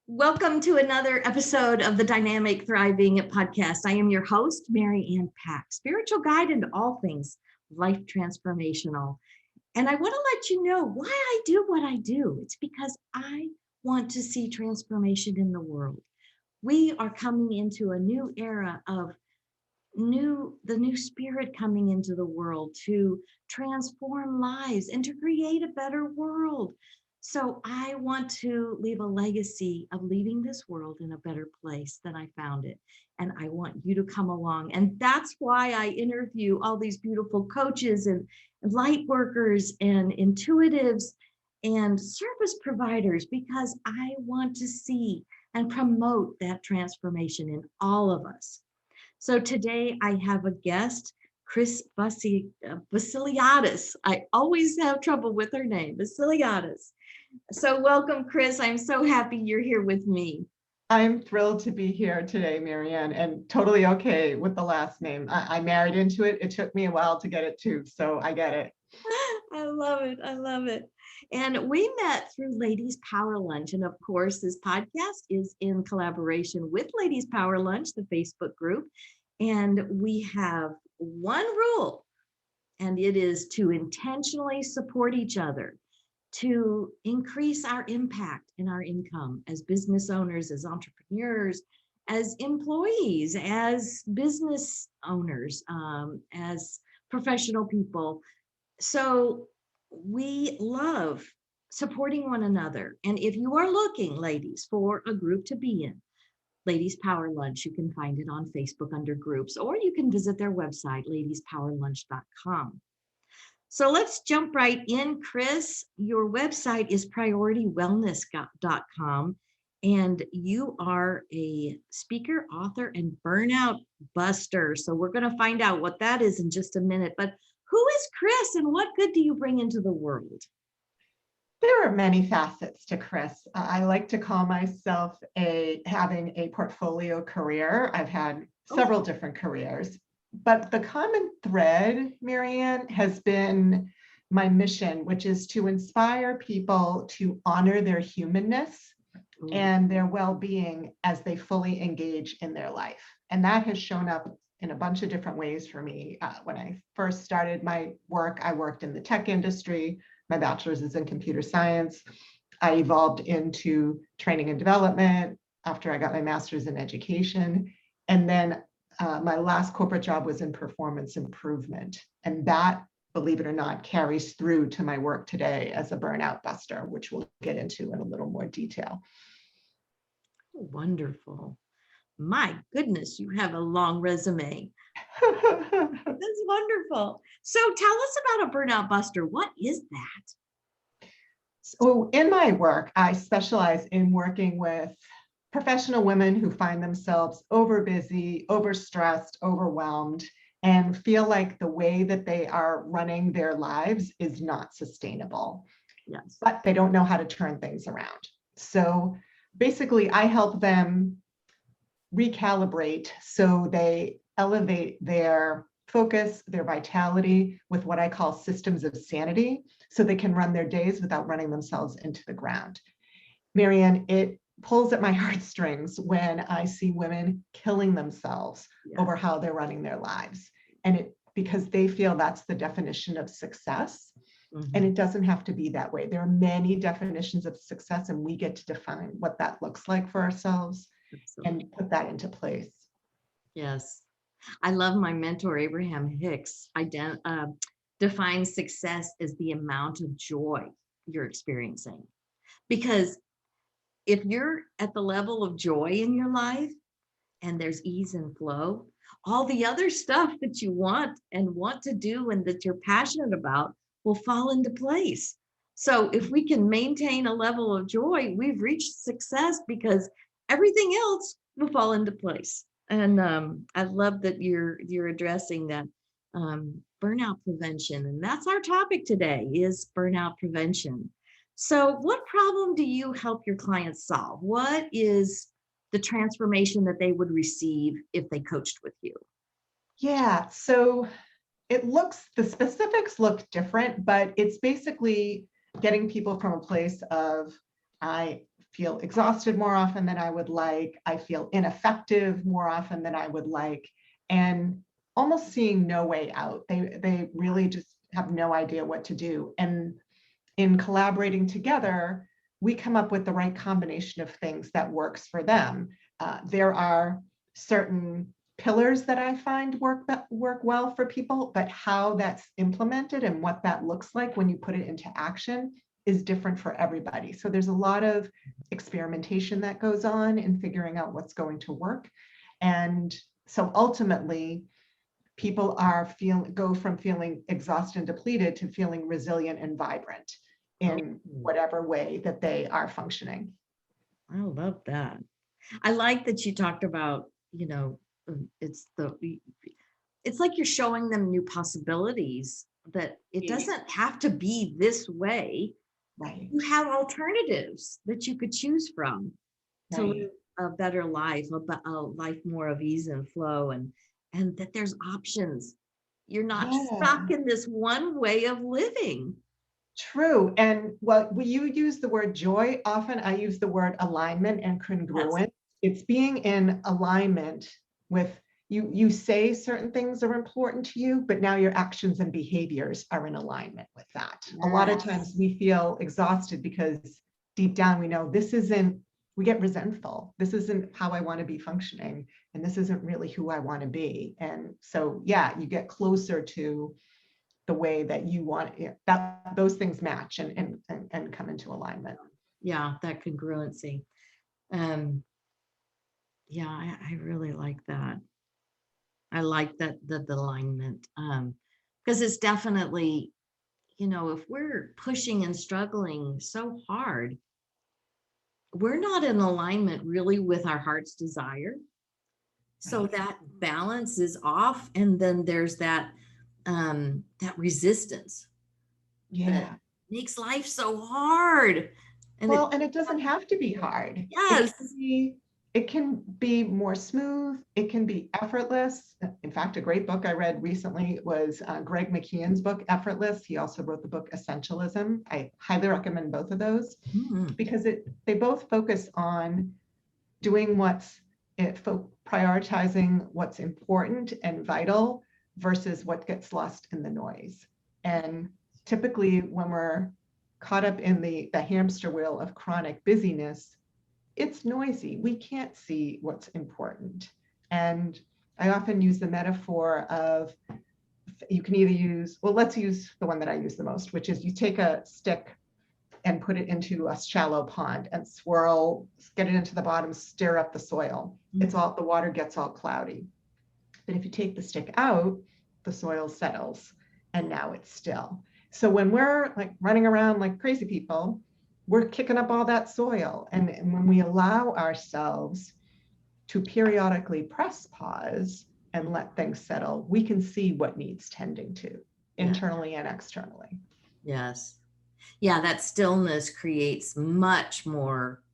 Welcome to another episode of the Dynamic Thriving Podcast. I am your host, Mary Ann Pack, spiritual guide into all things life transformational. And I want to let you know why I do what I do. It's because I want to see transformation in the world. We are coming into a new era of the new spirit coming into the world to transform lives and to create a better world. So I want to leave a legacy of leaving this world in a better place than I found it. And I want you to come along. And that's why I interview all these beautiful coaches and light workers and intuitives and service providers, because I want to see and promote that transformation in all of us. So today I have a guest, Chris Vasiliadis. I always have trouble with her name, Vasiliadis. So welcome, Chris. I'm so happy you're here with me. I'm thrilled to be here today, Mary Ann, and totally okay with the last name. I married into it. It took me a while to get it too, so I get it. I love it. I love it. And we met through Ladies Power Lunch. And of course, this podcast is in collaboration with Ladies Power Lunch, the Facebook group. And we have one rule, and it is to intentionally support each other, to increase our impact and our income as business owners, as entrepreneurs, as employees, as business owners, as professional people. So we love supporting one another. And if you are looking, ladies, for a group to be in, Ladies Power Lunch, you can find it on Facebook under groups, or you can visit their website, ladiespowerlunch.com. So let's jump right in, Chris. Your website is PriorityWellness.com, and you are a speaker, author, and Burnout Buster. So we're going to find out what that is in just a minute. But who is Chris, and what good do you bring into the world? There are many facets to Chris. I like to call myself having a portfolio career. I've had several different careers, but the common thread, Mary Ann, has been my mission, which is to inspire people to honor their humanness and their well-being as they fully engage in their life. And that has shown up in a bunch of different ways for me. When I first started my work, I worked in the tech industry. My bachelor's is in computer science. I evolved into training and development after I got my master's in education. And then my last corporate job was in performance improvement. And that, believe it or not, carries through to my work today as a burnout buster, which we'll get into in a little more detail. Wonderful. My goodness, you have a long resume. That's wonderful. So tell us about a burnout buster. What is that? So in my work, I specialize in working with professional women who find themselves overbusy, overstressed, overwhelmed, and feel like the way that they are running their lives is not sustainable. Yes. But they don't know how to turn things around. So basically, I help them recalibrate so they elevate their focus, their vitality with what I call systems of sanity, so they can run their days without running themselves into the ground. Mary Ann, it pulls at my heartstrings when I see women killing themselves over how they're running their lives. And because they feel that's the definition of success. And it doesn't have to be that way. There are many definitions of success, and we get to define what that looks like for ourselves. Absolutely. And put that into place. Yes. I love my mentor, Abraham-Hicks, defines success as the amount of joy you're experiencing. Because if you're at the level of joy in your life and there's ease and flow, all the other stuff that you want to do and that you're passionate about will fall into place. So if we can maintain a level of joy, we've reached success, because everything else will fall into place. And I love that you're addressing that burnout prevention. And that's our topic today, is burnout prevention. So what problem do you help your clients solve? What is the transformation that they would receive if they coached with you? Yeah, so the specifics look different, but it's basically getting people from a place of, I feel exhausted more often than I would like. I feel ineffective more often than I would like, and almost seeing no way out. They really just have no idea what to do. And in collaborating together, we come up with the right combination of things that works for them. There are certain pillars that I find work well for people, but how that's implemented and what that looks like when you put it into action is different for everybody. So there's a lot of experimentation that goes on in figuring out what's going to work. And so ultimately, people go from feeling exhausted and depleted to feeling resilient and vibrant in whatever way that they are functioning. I love that. I like that you talked about, it's like you're showing them new possibilities, that it doesn't have to be this way. Right. You have alternatives that you could choose from to Right. live a better life, a life more of ease and flow, and that there's options. You're not stuck in this one way of living. True. And when you use the word joy, often I use the word alignment and congruent. Yes. It's being in alignment with you. You say certain things are important to you, but now your actions and behaviors are in alignment with that. Yes. A lot of times we feel exhausted because deep down we know we get resentful. This isn't how I want to be functioning, and this isn't really who I want to be. And so, yeah, you get closer to the way that you want that those things match and come into alignment. Yeah, that congruency. Yeah, I really like that. I like that the alignment, because it's definitely, if we're pushing and struggling so hard, we're not in alignment really with our heart's desire. So that balance is off, and then there's that resistance. Yeah, that makes life so hard. And it doesn't have to be hard. Yes. It can be more smooth. It can be effortless. In fact, a great book I read recently was Greg McKeown's book, Effortless. He also wrote the book Essentialism. I highly recommend both of those because they both focus on doing prioritizing what's important and vital versus what gets lost in the noise. And typically when we're caught up in the hamster wheel of chronic busyness, it's noisy. We can't see what's important. And I often use the metaphor of, you can either let's use the one that I use the most, which is you take a stick and put it into a shallow pond and swirl, get it into the bottom, stir up the soil. The water gets all cloudy. But if you take the stick out, the soil settles and now it's still. So when we're like running around like crazy people, we're kicking up all that soil. And when we allow ourselves to periodically press pause and let things settle, we can see what needs tending to internally and externally. Yes. Yeah, that stillness creates much more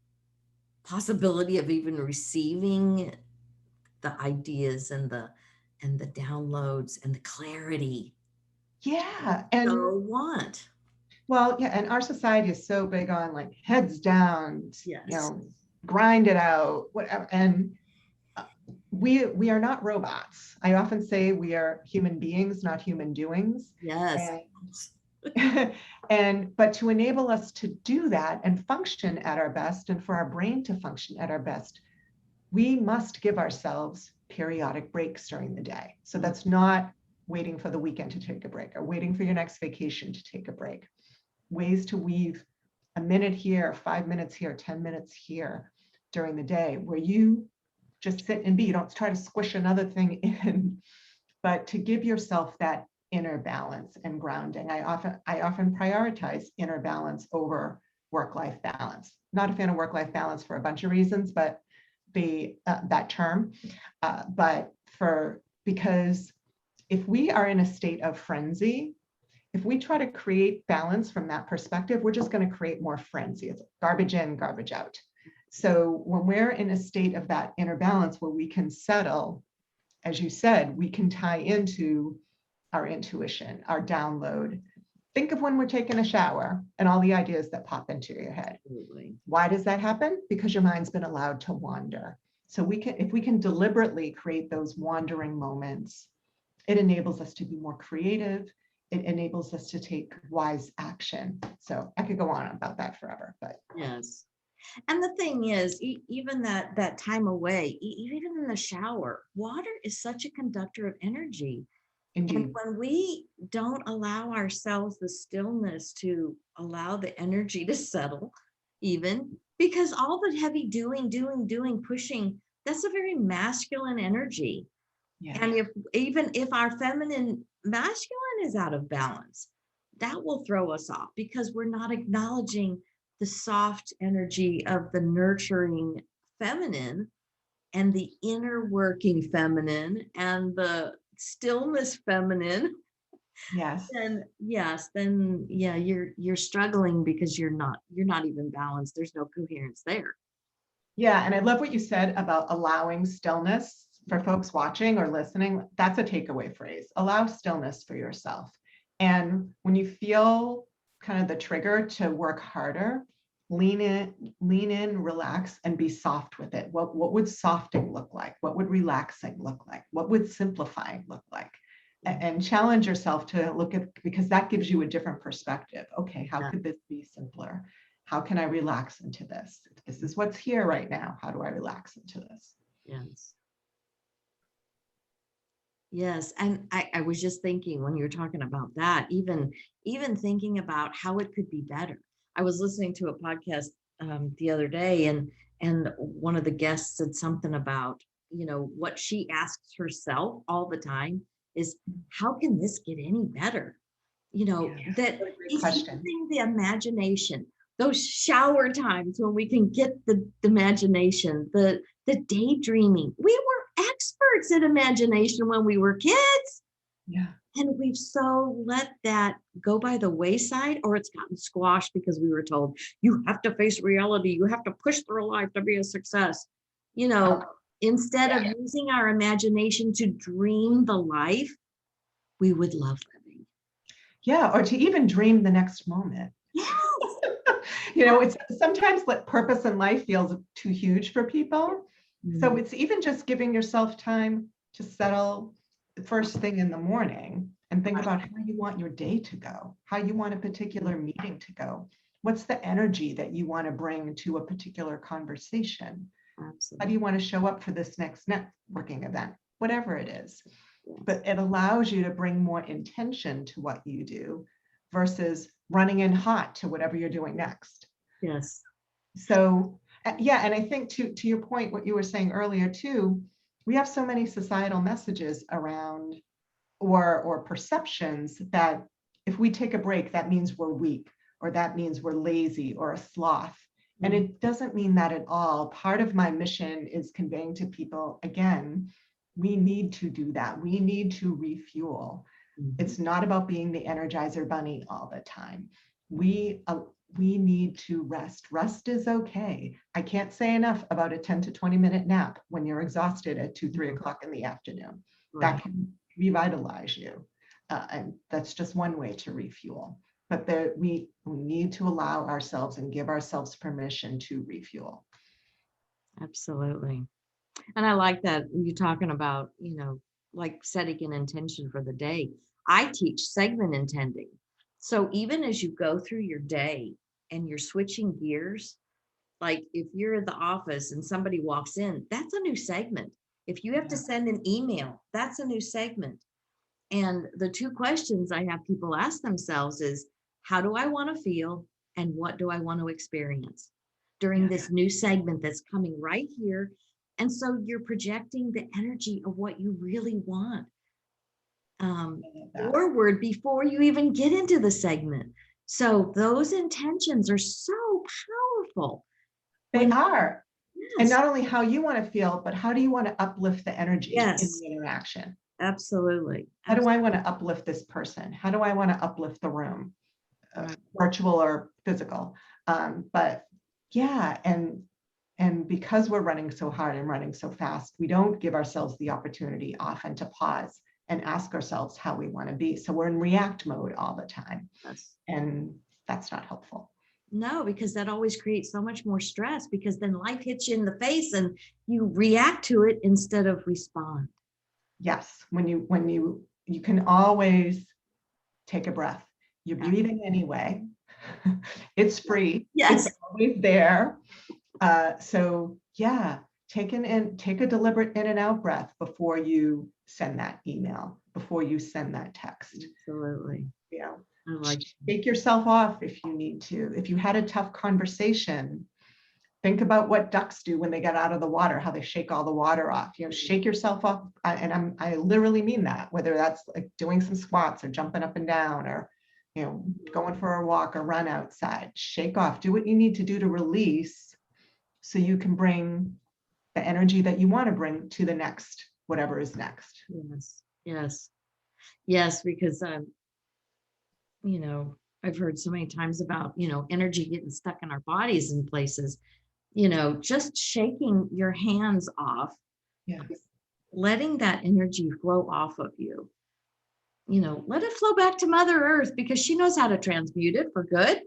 possibility of even receiving the ideas and the downloads and the clarity. Yeah. And and our society is so big on like heads down, grind it out, whatever. And we are not robots. I often say we are human beings, not human doings. Yes. But to enable us to do that and function at our best, and for our brain to function at our best, we must give ourselves periodic breaks during the day. So that's not waiting for the weekend to take a break or waiting for your next vacation to take a break. Ways to weave a minute here, 5 minutes here, 10 minutes here during the day where you just sit and be. You don't try to squish another thing in, but to give yourself that inner balance and grounding. I often prioritize inner balance over work-life balance. Not a fan of work-life balance for a bunch of reasons, but that term, because if we are in a state of frenzy, if we try to create balance from that perspective, we're just going to create more frenzy. It's garbage in, garbage out. So when we're in a state of that inner balance where we can settle, as you said, we can tie into our intuition, our download. Think of when we're taking a shower and all the ideas that pop into your head. Absolutely. Why does that happen? Because your mind's been allowed to wander. So if we can deliberately create those wandering moments, it enables us to be more creative. It enables us to take wise action. So I could go on about that forever, but Yes. And the thing is, even that time away, even in the shower, water is such a conductor of energy. And indeed. when we don't allow ourselves the stillness to allow the energy to settle, even because all the heavy doing, pushing, that's a very masculine energy. Yeah. And if our feminine masculine is out of balance, that will throw us off because we're not acknowledging the soft energy of the nurturing feminine and the inner working feminine and the stillness feminine. Yes. Then yes, then yeah, you're struggling because you're not even balanced. There's no coherence there. Yeah. And I love what you said about allowing stillness for folks watching or listening. That's a takeaway phrase. Allow stillness for yourself. And when you feel kind of the trigger to work harder, lean in, relax, and be soft with it. What would softening look like? What would relaxing look like? What would simplifying look like? And challenge yourself to look at, because that gives you a different perspective. Okay, how could this be simpler? How can I relax into this? This is what's here right now. How do I relax into this? Yes. Yes. And I was just thinking when you were talking about that, even thinking about how it could be better. I was listening to a podcast the other day, and one of the guests said something about, what she asks herself all the time is, how can this get any better? That What a great it's question. using the imagination, those shower times when we can get the imagination, the daydreaming. We were experts at imagination when we were kids. Yeah. And we've so let that go by the wayside, or it's gotten squashed because we were told, you have to face reality. You have to push through life to be a success. Instead of using our imagination to dream the life we would love living. Yeah, or to even dream the next moment. Yes. It's sometimes purpose in life feels too huge for people. So it's even just giving yourself time to settle the first thing in the morning and think about how you want your day to go, how you want a particular meeting to go. What's the energy that you want to bring to a particular conversation? Absolutely. How do you want to show up for this next networking event? Whatever it is. But it allows you to bring more intention to what you do versus running in hot to whatever you're doing next. Yes. So, yeah, and I think to your point, what you were saying earlier too, we have so many societal messages around or perceptions that if we take a break, that means we're weak, or that means we're lazy or a sloth. And it doesn't mean that at all. Part of my mission is conveying to people, again, we need to do that. We need to refuel. It's not about being the Energizer Bunny all the time. We need to rest. Rest is okay. I can't say enough about a 10 to 20-minute nap when you're exhausted at 2-3 o'clock in the afternoon. Right. That can revitalize you. And that's just one way to refuel. But we need to allow ourselves and give ourselves permission to refuel. Absolutely. And I like that you're talking about, like setting an intention for the day. I teach segment intending. So even as you go through your day and you're switching gears, like if you're at the office and somebody walks in, that's a new segment. If you have to send an email, that's a new segment. And the two questions I have people ask themselves is, how do I want to feel? And what do I want to experience during this new segment that's coming right here? And so you're projecting the energy of what you really want forward before you even get into the segment. So those intentions are so powerful. They are. Yes. And not only how you want to feel, but how do you want to uplift the energy in Yes. the interaction? Absolutely. How do I want to uplift this person? How do I want to uplift the room, virtual or physical? But yeah, and because we're running so hard and running so fast, we don't give ourselves the opportunity often to pause and ask ourselves how we want to be. So we're in react mode all the time. Yes. And that's not helpful. No, because that always creates so much more stress, because then life hits you in the face and you react to it instead of respond. Yes, when you can always take a breath. You're breathing anyway. It's free. Yes. It's always there. So yeah, take a deliberate in and out breath before you send that email, before you send that text. Absolutely. You know, I like take yourself off if you need to. If you had a tough conversation, think about what ducks do when they get out of the water, how they shake all the water off. You know, shake yourself off. And I literally mean that, whether that's like doing some squats or jumping up and down, or, you know, going for a walk or run outside. Shake off, do what you need to do to release, so you can bring the energy that you want to bring to the next, whatever is next. Yes. Yes. Yes. Because, you know, I've heard so many times about, you know, energy getting stuck in our bodies in places, you know, just shaking your hands off, Yeah. letting that energy flow off of you, you know, let it flow back to Mother Earth, because she knows how to transmute it for good.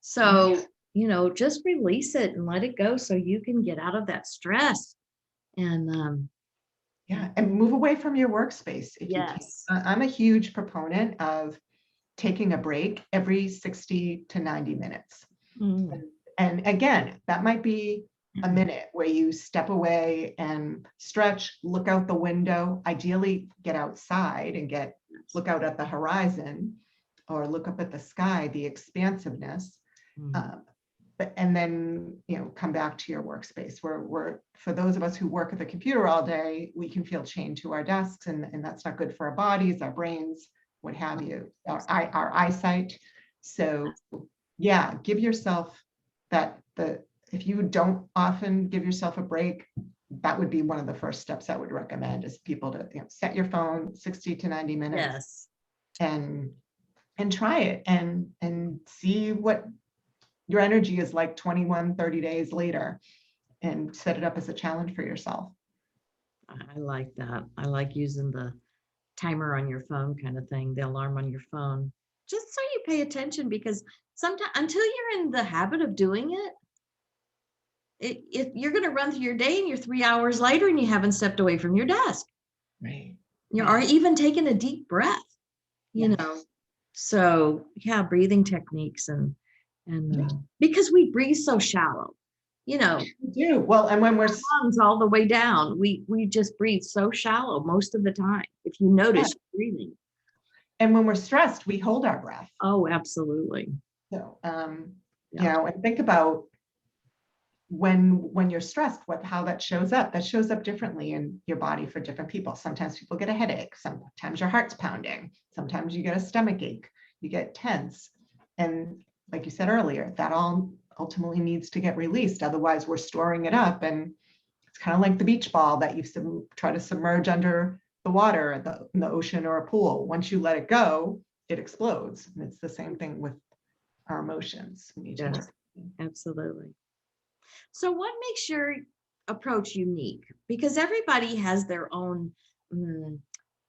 So, you know, just release it and let it go so you can get out of that stress. And Yeah, and move away from your workspace if you can. yes. I'm a huge proponent of taking a break every 60 to 90 minutes. Mm. And again, that might be a minute where you step away and stretch, look out the window, ideally get outside and look out at the horizon, or look up at the sky, the expansiveness. And then, you know, come back to your workspace, where for those of us who work at the computer all day, we can feel chained to our desks, and that's not good for our bodies, our brains, what have you, our eyesight. So yeah, give yourself if you don't often give yourself a break, that would be one of the first steps I would recommend, is people to, you know, set your phone 60 to 90 minutes. Yes. And try it and see what your energy is like 21, 30 days later, and set it up as a challenge for yourself. I like that. I like using the timer on your phone kind of thing, the alarm on your phone, just so you pay attention, because sometimes until you're in the habit of doing it, you're going to run through your day and you're 3 hours later and you haven't stepped away from your desk. Right. Or even taking a deep breath, you know. So yeah, breathing techniques and because we breathe so shallow, you know. We do. Well, and when we're lungs all the way down, we just breathe so shallow most of the time, if you notice breathing. And when we're stressed, we hold our breath. Oh, absolutely. So you know, and think about when you're stressed, how that shows up. That shows up differently in your body for different people. Sometimes people get a headache, sometimes your heart's pounding, sometimes you get a stomach ache, you get tense. And like you said earlier, that all ultimately needs to get released. Otherwise, we're storing it up, and it's kind of like the beach ball that you try to submerge under the water in the ocean or a pool. Once you let it go, it explodes. And it's the same thing with our emotions. Yes, absolutely. So what makes your approach unique? Because everybody has their own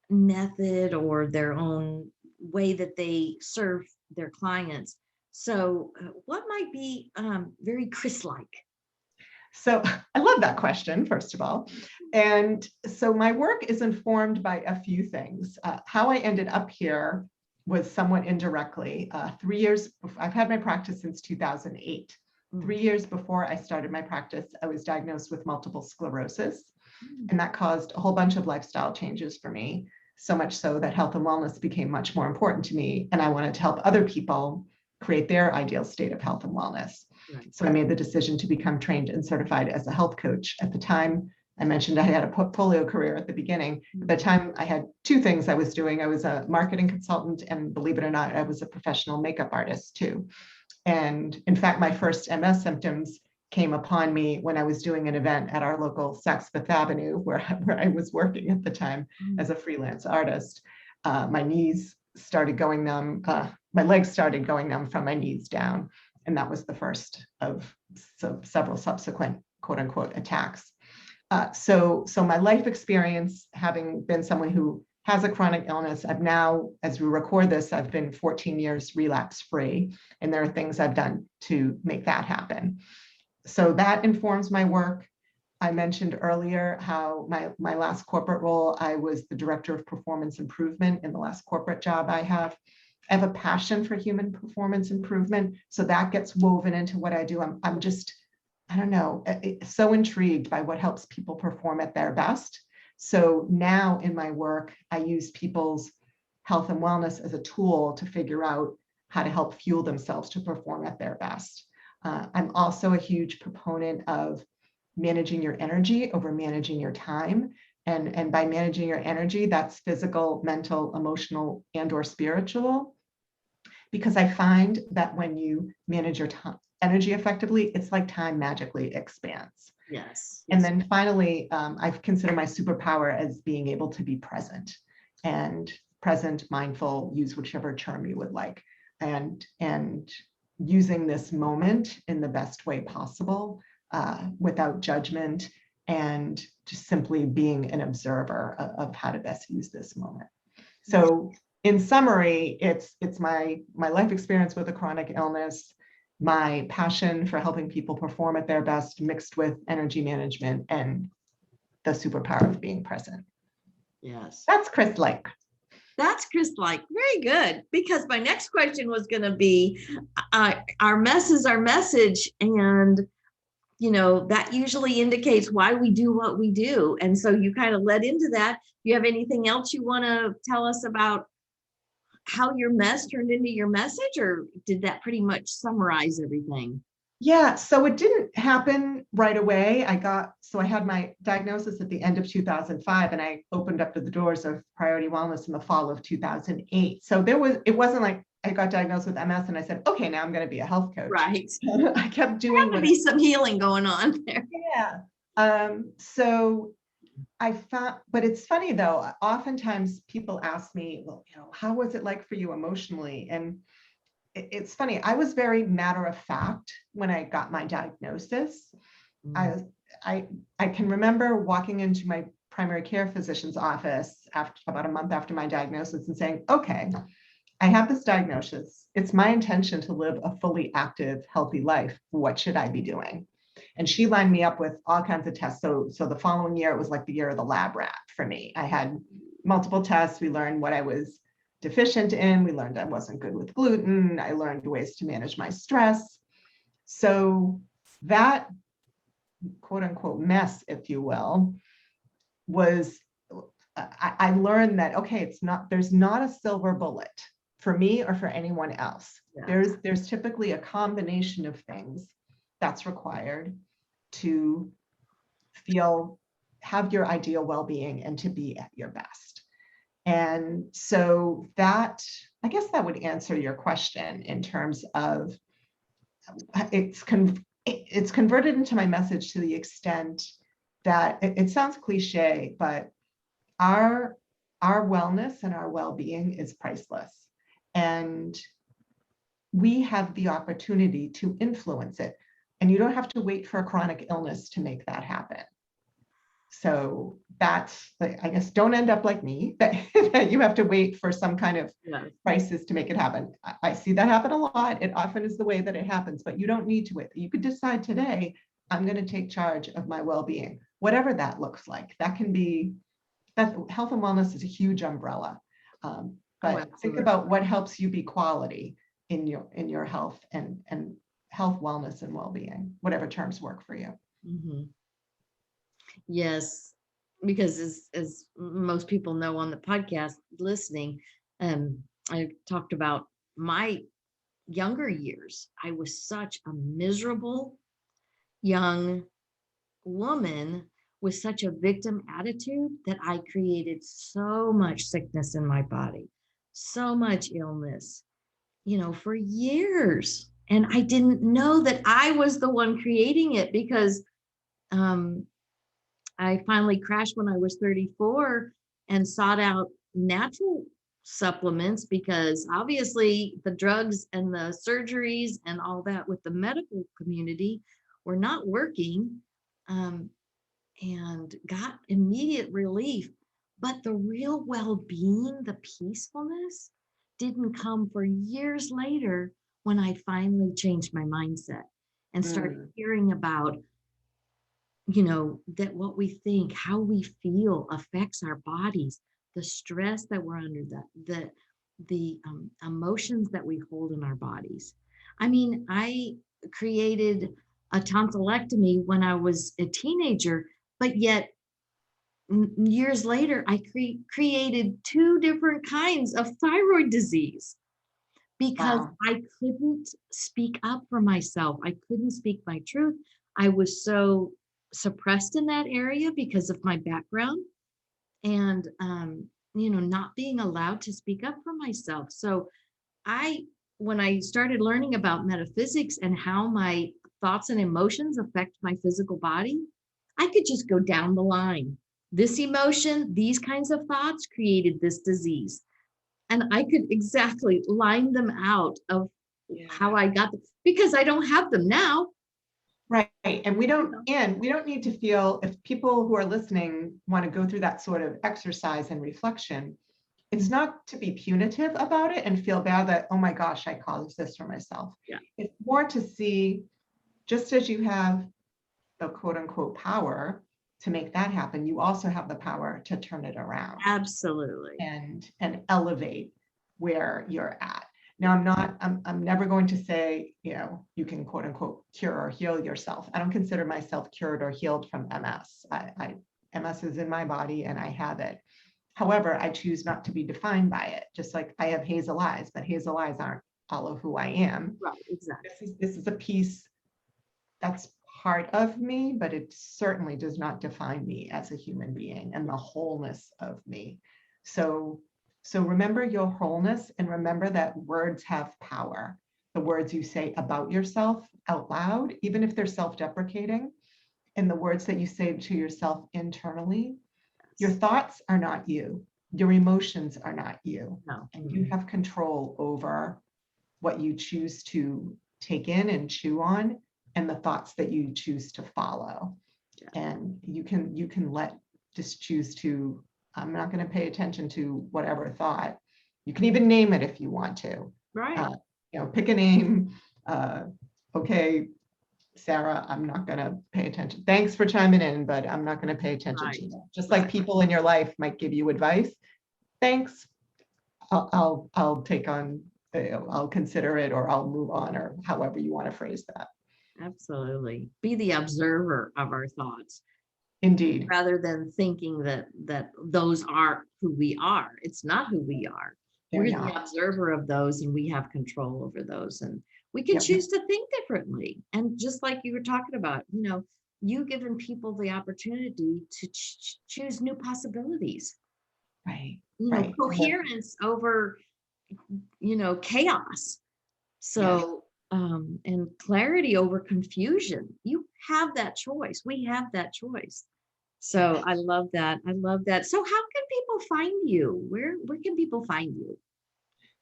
method or their own way that they serve their clients. So what might be very Chris-like? So I love that question, first of all. And so my work is informed by a few things. How I ended up here was somewhat indirectly. 3 years, I've had my practice since 2008. 3 years before I started my practice, I was diagnosed with multiple sclerosis, and that caused a whole bunch of lifestyle changes for me, so much so that health and wellness became much more important to me, and I wanted to help other people create their ideal state of health and wellness. Right. So I made the decision to become trained and certified as a health coach. At the time, I mentioned I had a portfolio career at the beginning. At the time, I had two things I was doing. I was a marketing consultant, and believe it or not, I was a professional makeup artist too. And in fact, my first MS symptoms came upon me when I was doing an event at our local Saks Fifth Avenue, where I was working at the time as a freelance artist. My knees started going numb. My legs started going numb from my knees down. And that was the first of several subsequent quote unquote attacks. So my life experience, having been someone who has a chronic illness. I've now, as we record this, I've been 14 years relapse free, and there are things I've done to make that happen. So that informs my work. I mentioned earlier how my last corporate role, I was the director of performance improvement in the last corporate job I have. I have a passion for human performance improvement, so that gets woven into what I do. I'm just, I don't know, so intrigued by what helps people perform at their best. So now in my work, I use people's health and wellness as a tool to figure out how to help fuel themselves to perform at their best. I'm also a huge proponent of managing your energy over managing your time. And by managing your energy, that's physical, mental, emotional, and or spiritual. Because I find that when you manage your energy effectively, it's like time magically expands. Yes. And then finally, I consider my superpower as being able to be present, and present, mindful, use whichever term you would like, and using this moment in the best way possible, without judgment, and just simply being an observer of how to best use this moment. So in summary, it's my life experience with a chronic illness, my passion for helping people perform at their best, mixed with energy management and the superpower of being present. Yes. That's Chris-like. That's Chris-like. Very good. Because my next question was going to be, our mess is our message. And, you know, that usually indicates why we do what we do. And so you kind of led into that. Do you have anything else you want to tell us about how your mess turned into your message, or did that pretty much summarize everything? Yeah, so it didn't happen right away. I had my diagnosis at the end of 2005, and I opened up the doors of Priority Wellness in the fall of 2008. So it wasn't like I got diagnosed with MS and I said, okay, now I'm going to be a health coach. Right. I kept doing There had to be some healing going on there. Yeah. So I found, but it's funny though, oftentimes people ask me, well, how was it like for you emotionally? And it's funny, I was very matter of fact when I got my diagnosis. I can remember walking into my primary care physician's office about a month after my diagnosis and saying, okay, I have this diagnosis. It's my intention to live a fully active, healthy life. What should I be doing? And she lined me up with all kinds of tests. So the following year, it was like the year of the lab rat for me. I had multiple tests. We learned what I was deficient in. We learned I wasn't good with gluten. I learned ways to manage my stress. So that quote unquote mess, if you will, was, I learned that, okay, there's not a silver bullet for me or for anyone else. Yeah. There's typically a combination of things that's required to have your ideal well-being and to be at your best. And so that, I guess that would answer your question in terms of it's converted into my message to the extent that it sounds cliche, but our wellness and our well-being is priceless. And we have the opportunity to influence it. And you don't have to wait for a chronic illness to make that happen. So that's, I guess, don't end up like me, that you have to wait for some kind of crisis to make it happen. I see that happen a lot. It often is the way that it happens, but you don't need to wait. You could decide today, I'm going to take charge of my well-being, whatever that looks like. That can be, health and wellness is a huge umbrella. But think about what helps you be quality in your health and health, wellness, and well-being, whatever terms work for you. Mm-hmm. Yes, because as most people know on the podcast listening, I talked about my younger years. I was such a miserable young woman with such a victim attitude that I created so much sickness in my body, so much illness, for years. And I didn't know that I was the one creating it, because I finally crashed when I was 34 and sought out natural supplements, because obviously the drugs and the surgeries and all that with the medical community were not working, and got immediate relief But the real well-being, the peacefulness, didn't come for years later when I finally changed my mindset and started hearing about, that what we think, how we feel affects our bodies, the stress that we're under, the emotions that we hold in our bodies. I mean, I created a tonsillectomy when I was a teenager, but yet years later, I created two different kinds of thyroid disease because Wow. I couldn't speak up for myself. I couldn't speak my truth. I was so suppressed in that area because of my background and, not being allowed to speak up for myself. So when I started learning about metaphysics and how my thoughts and emotions affect my physical body, I could just go down the line. This emotion, these kinds of thoughts created this disease. And I could exactly line them out of how I got them because I don't have them now. Right. And we don't need to feel, if people who are listening want to go through that sort of exercise and reflection, it's not to be punitive about it and feel bad that, oh my gosh, I caused this for myself. Yeah. It's more to see, just as you have the quote unquote power to make that happen, you also have the power to turn it around. Absolutely. And elevate where you're at. Now, I'm never going to say, you can quote unquote cure or heal yourself. I don't consider myself cured or healed from MS. MS is in my body and I have it. However, I choose not to be defined by it, just like I have hazel eyes, but hazel eyes aren't all of who I am. Right, exactly. This is a piece that's part of me, but it certainly does not define me as a human being and the wholeness of me. So remember your wholeness and remember that words have power. The words you say about yourself out loud, even if they're self-deprecating, and the words that you say to yourself internally, your thoughts are not you. Your emotions are not you. No. And you have control over what you choose to take in and chew on and the thoughts that you choose to follow. Yeah. And you can just choose to, I'm not going to pay attention to whatever thought. You can even name it if you want to. Right. Pick a name. Okay, Sarah, I'm not going to pay attention. Thanks for chiming in, but I'm not going to pay attention to you. Just like people in your life might give you advice. Thanks. I'll take on, I'll consider it, or I'll move on, or however you want to phrase that. Absolutely. Be the observer of our thoughts. Indeed. Rather than thinking that those are who we are. It's not who we are. We're the observer of those and we have control over those. And we can choose to think differently. And just like you were talking about, you giving people the opportunity to choose new possibilities. Right. Coherence over, chaos. So, and clarity over confusion. You have that choice. We have that choice. So I love that. I love that. So how can people find you? Where can people find you?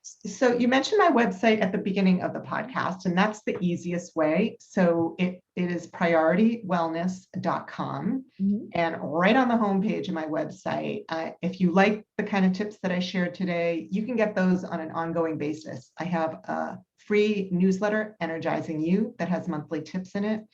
So you mentioned my website at the beginning of the podcast, and that's the easiest way. So it is PriorityWellness.com. Mm-hmm. And right on the homepage of my website, if you like the kind of tips that I shared today, you can get those on an ongoing basis. I have a free newsletter, Energizing You, that has monthly tips in it.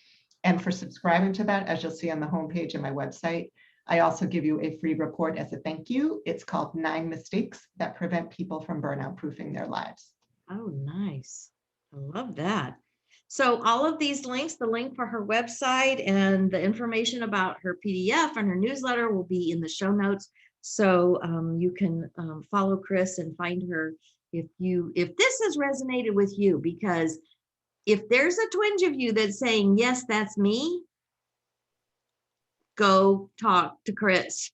And for subscribing to that, as you'll see on the homepage of my website, I also give you a free report as a thank you. It's called 9 Mistakes That Prevent People from Burnout Proofing Their Lives. Oh, nice. I love that. So all of these links, the link for her website and the information about her PDF and her newsletter will be in the show notes. So you can follow Chris and find her if this has resonated with you, because if there's a twinge of you that's saying, yes, that's me, go talk to Chris,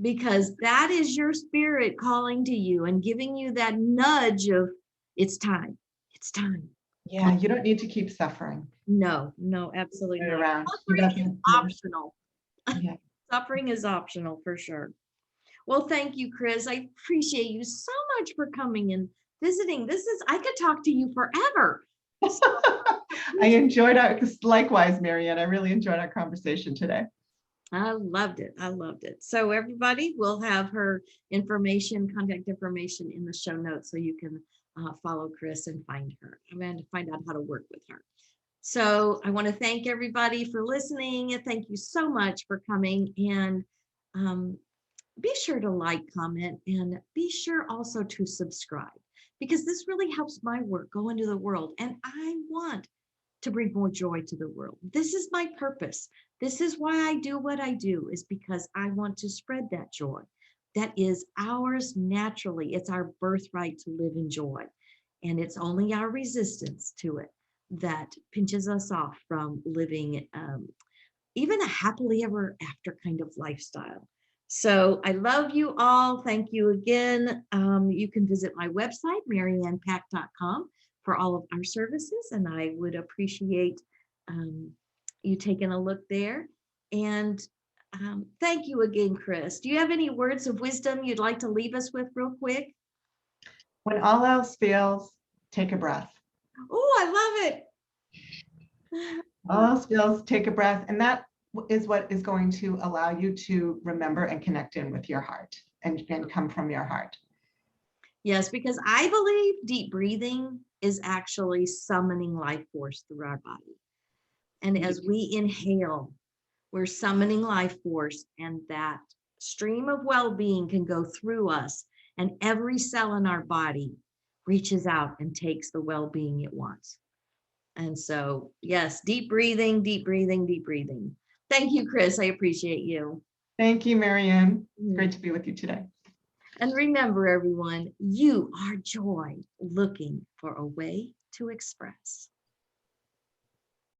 because that is your spirit calling to you and giving you that nudge of it's time. It's time. Yeah, you don't need to keep suffering. No, absolutely not. Suffering is optional. Yeah. Suffering is optional for sure. Well, thank you, Chris. I appreciate you so much for coming and visiting. I could talk to you forever. I enjoyed likewise, Marianne. I really enjoyed our conversation today. I loved it. I loved it. So everybody will have her information, contact information in the show notes so you can follow Chris and find her. I'm going to find out how to work with her. So I want to thank everybody for listening. And thank you so much for coming. And um, be sure to like, comment, and be sure also to subscribe because this really helps my work go into the world. And I want to bring more joy to the world. This is my purpose. This is why I do what I do, is because I want to spread that joy that is ours naturally. It's our birthright to live in joy. And it's only our resistance to it that pinches us off from living even a happily ever after kind of lifestyle. So I love you all. Thank you again. You can visit my website, mariannepack.com, for all of our services, and I would appreciate you taking a look there. And thank you again, Chris. Do you have any words of wisdom you'd like to leave us with real quick? When all else fails, take a breath. Oh, I love it. All else fails, take a breath. And that is what is going to allow you to remember and connect in with your heart and come from your heart. Yes, because I believe deep breathing is actually summoning life force through our body. And as we inhale, we're summoning life force, and that stream of well-being can go through us, and every cell in our body reaches out and takes the well-being it wants. And so, yes, deep breathing, deep breathing, deep breathing. Thank you, Chris. I appreciate you. Thank you, Marianne. Great to be with you today. And remember, everyone, you are joy looking for a way to express.